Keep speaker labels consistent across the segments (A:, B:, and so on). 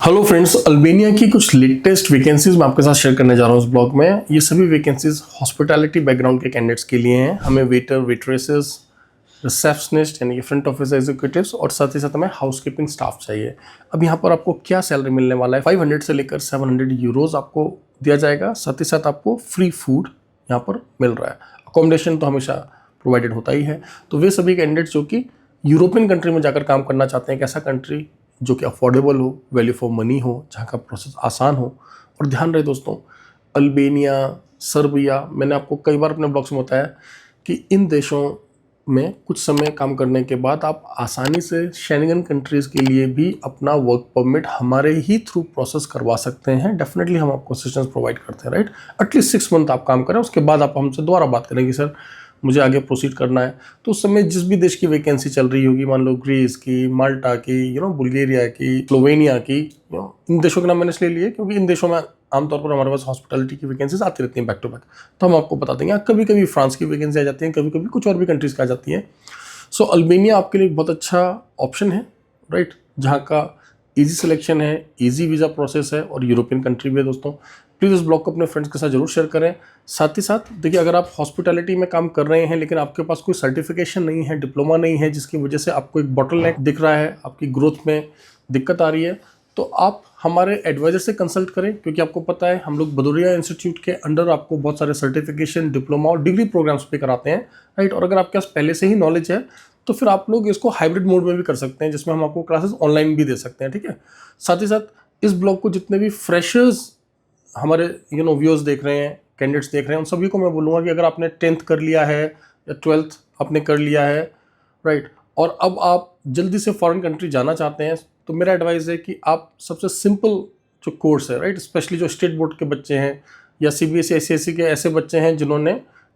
A: Hello friends, Albania की कुछ latest vacancies मैं आपके साथ शेयर करने जा रहा हूँ इस ब्लॉग में। ये सभी वैकेंसीज हॉस्पिटैलिटी बैकग्राउंड के कैंडिडेट्स के लिए हैं। हमें वेटर, वेट्रेसेस, रिसेप्शनिस्ट यानी कि फ्रंट ऑफिस एग्जीक्यूटिव्स और साथ ही साथ हमें हाउसकीपिंग स्टाफ चाहिए। अब यहाँ पर आपको क्या सैलरी मिलने वाला है, 500 से लेकर 700 यूरोज आपको दिया जाएगा। साथ ही साथ आपको फ्री फूड यहाँ पर मिल रहा है। अकोमोडेशन तो हमेशा प्रोवाइडेड होता ही है। तो वे सभी कैंडिडेट्स जो कि यूरोपियन कंट्री में जाकर काम करना चाहते हैं, एक ऐसा कंट्री जो कि अफोर्डेबल हो, वैल्यू फॉर मनी हो, जहाँ का प्रोसेस आसान हो। और ध्यान रहे दोस्तों, अल्बानिया, सर्बिया, मैंने आपको कई बार अपने ब्लॉग्स में बताया कि इन देशों में कुछ समय काम करने के बाद आप आसानी से शेंगन कंट्रीज़ के लिए भी अपना वर्क परमिट हमारे ही थ्रू प्रोसेस करवा सकते हैं। डेफिनेटली हम आपको असिस्टेंस प्रोवाइड करते हैं, राइट। एटलीस्ट 6 मंथ आप काम करें, उसके बाद आप हमसे दोबारा बात करें कि सर मुझे आगे प्रोसीड करना है। तो उस समय जिस भी देश की वैकेंसी चल रही होगी, मान लो ग्रीस की, माल्टा की, बुल्गारिया की, स्लोवेनिया की, इन देशों के नाम मैंने इसलिए लिए क्योंकि इन देशों में आमतौर पर हमारे पास हॉस्पिटलिटी की वैकेंसीज आती रहती हैं बैक टू बैक। तो हम आपको बता देंगे। कभी कभी फ्रांस की वैकेंसी आ जाती है, कभी कभी कुछ और भी कंट्रीज़ की आ जाती हैं। सो अल्बानिया आपके लिए एक बहुत अच्छा ऑप्शन है, राइट, जहाँ का ईजी सिलेक्शन है, ईजी वीज़ा प्रोसेस है और यूरोपियन कंट्री भी है। दोस्तों प्लीज़ इस ब्लॉग को अपने फ्रेंड्स के साथ जरूर शेयर करें। साथ ही साथ देखिए, अगर आप हॉस्पिटैलिटी में काम कर रहे हैं लेकिन आपके पास कोई सर्टिफिकेशन नहीं है, डिप्लोमा नहीं है, जिसकी वजह से आपको एक बॉटलनेक दिख रहा है, आपकी ग्रोथ में दिक्कत आ रही है, तो आप हमारे एडवाइजर से कंसल्ट करें। क्योंकि आपको पता है हम लोग भदौरिया इंस्टीट्यूट के अंडर आपको बहुत सारे सर्टिफिकेशन, डिप्लोमा और डिग्री प्रोग्राम्स पे कराते हैं, राइट। और अगर आपके पास पहले से ही नॉलेज है तो फिर आप लोग इसको हाइब्रिड मोड में भी कर सकते हैं, जिसमें हम आपको क्लासेस ऑनलाइन भी दे सकते हैं, ठीक है। साथ ही साथ इस ब्लॉग को जितने भी फ्रेशर्स हमारे व्यूअर्स देख रहे हैं, कैंडिडेट्स देख रहे हैं, उन सभी को मैं बोलूँगा कि अगर आपने 10th कर लिया है या 12th आपने कर लिया है, राइट, और अब आप जल्दी से फॉरेन कंट्री जाना चाहते हैं, तो मेरा एडवाइस है कि आप सबसे सिंपल जो कोर्स है, राइट, स्पेशली जो स्टेट बोर्ड के बच्चे हैं या CBSE ICSE के ऐसे बच्चे हैं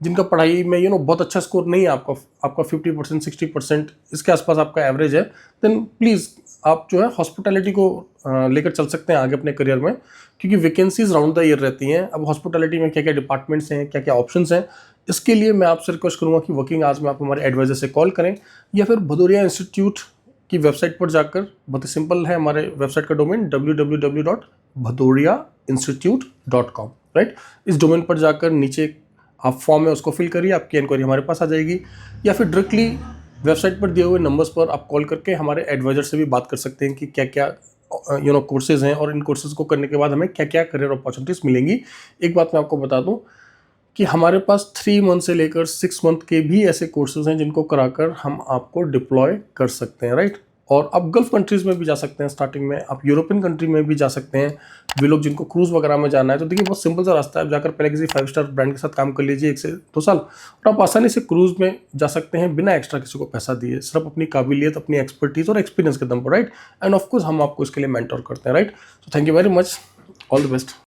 A: जिनका पढ़ाई में बहुत अच्छा स्कोर नहीं है, आपका 50% 60% इसके आसपास आपका एवरेज है, देन प्लीज़ आप जो है हॉस्पिटैलिटी को लेकर चल सकते हैं आगे अपने करियर में। क्योंकि वैकेंसीज राउंड द ईयर रहती हैं। अब हॉस्पिटैलिटी में क्या क्या डिपार्टमेंट्स हैं, क्या क्या ऑप्शंस हैं, इसके लिए मैं आपसे रिक्वेस्ट करूंगा कि वर्किंग आवर्स में आप हमारे एडवाइजर से कॉल करें या फिर भदौरिया इंस्टीट्यूट की वेबसाइट पर जाकर, बहुत ही सिंपल है हमारे वेबसाइट का डोमेन www.bhadouriainstitute.com, राइट। इस डोमेन पर जाकर नीचे आप फॉर्म है उसको फिल करिए, आपकी इंक्वायरी हमारे पास आ जाएगी। या फिर डायरेक्टली वेबसाइट पर दिए हुए नंबर्स पर आप कॉल करके हमारे एडवाइजर से भी बात कर सकते हैं कि क्या क्या कोर्सेज हैं और इन कोर्सेज को करने के बाद हमें क्या क्या करियर अपॉर्चुनिटीज़ मिलेंगी। एक बात मैं आपको बता दूं कि हमारे पास 3 मंथ से लेकर 6 मंथ के भी ऐसे कोर्सेज हैं जिनको कराकर हम आपको डिप्लॉय कर सकते हैं, राइट। और आप गल्फ कंट्रीज़ में भी जा सकते हैं, स्टार्टिंग में आप यूरोपियन कंट्री में भी जा सकते हैं। वे लोग जिनको क्रूज़ वगैरह में जाना है, तो देखिए बहुत सिंपल सा रास्ता है। आप जाकर पहले किसी 5 स्टार ब्रांड के साथ काम कर लीजिए 1 से 2 साल, और आप आसानी से क्रूज़ में जा सकते हैं बिना एक्स्ट्रा किसी को पैसा दिए, सिर्फ अपनी काबिलियत, अपनी एक्सपर्टीज़ और एक्सपीरियंस के दम पर, राइट। एंड ऑफकोर्स हम आपको इसके लिए मेंटर करते हैं, right. So thank you very much, all the best.